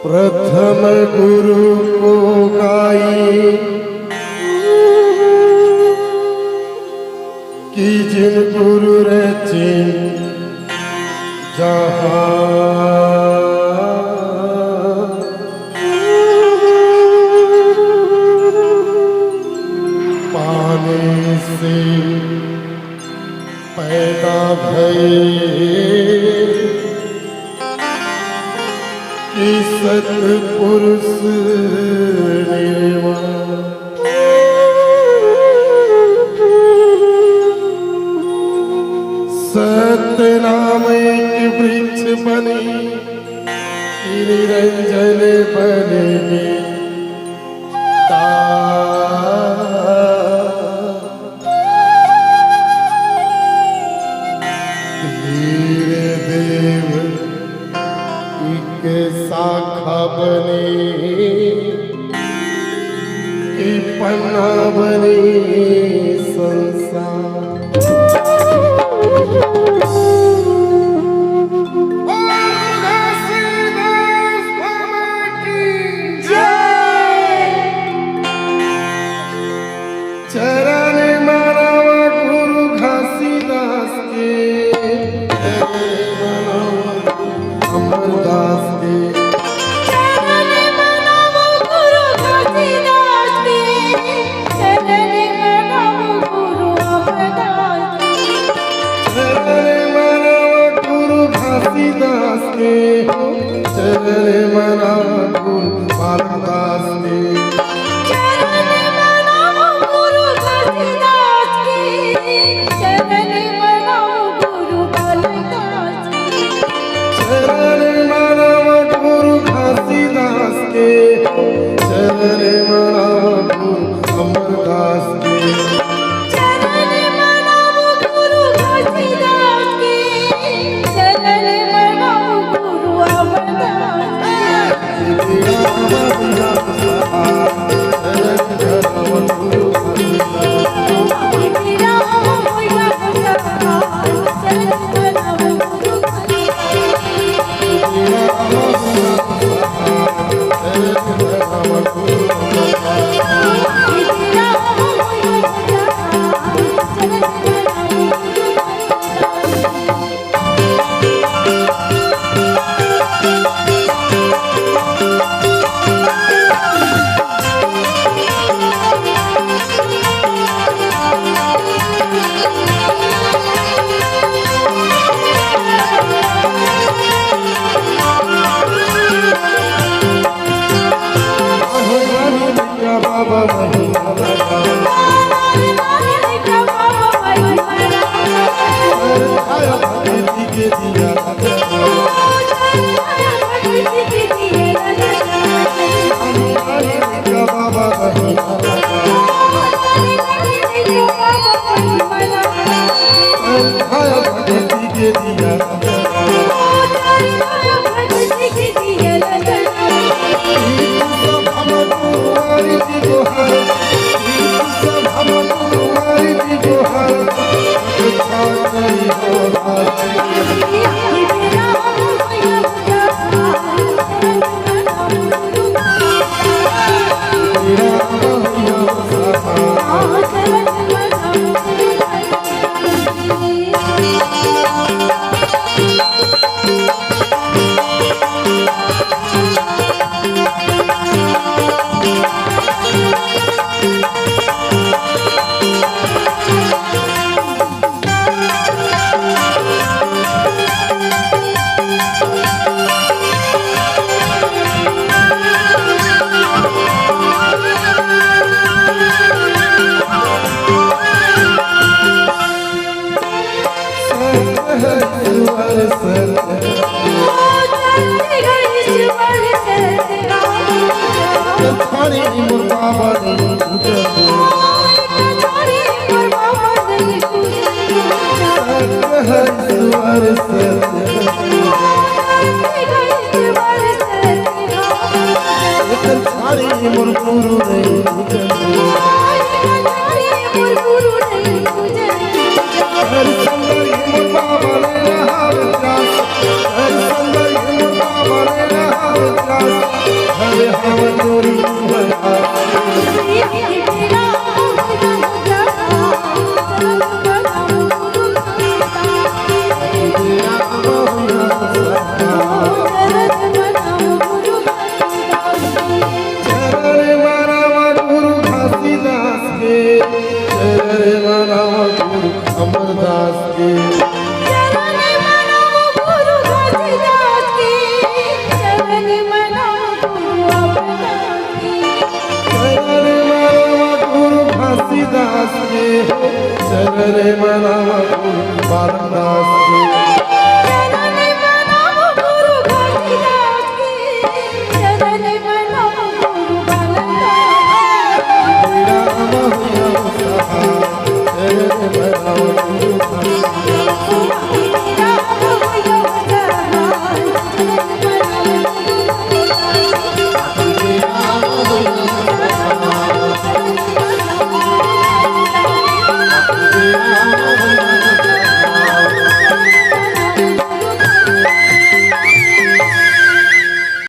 प्रथम गुरु को गाई कि जिन गुरु रचे जहां पाने से पैदा भये कि सतपुरुष निर्वाण सतनाम एक वृक्ष बने निरंजन बने शाखा बने कि पन्ना बने संसार चरण मानवा गुरु घासीदास के अमरदास के घासीदास के चरण मना गुरु बालदास के चरण मना गुरु घासीदास के चरण मना गुरु बालदास के चरण मना गुरु घासीदास के चरण मना गुरु अमरदास के चरण मना गुरु घासीदास के चरण मना गुरु अमरदास Ram बाबा नहीं पूजन कचौड़ी मोर बाबा नहीं पूजन हर सत्य छाड़ी मोर गुरु नहीं पूजन हर संगर मोर बाबा ने रहाव त्रास हर संगर मोर बाबा ने रहाव त्रास हर हम तोरी चरण मनावा गुरु घासीदास के चरण मनावा गुरु अमरदास के चरण मनावा गुरु घासीदास के चरण मनावा गुरु बालदास के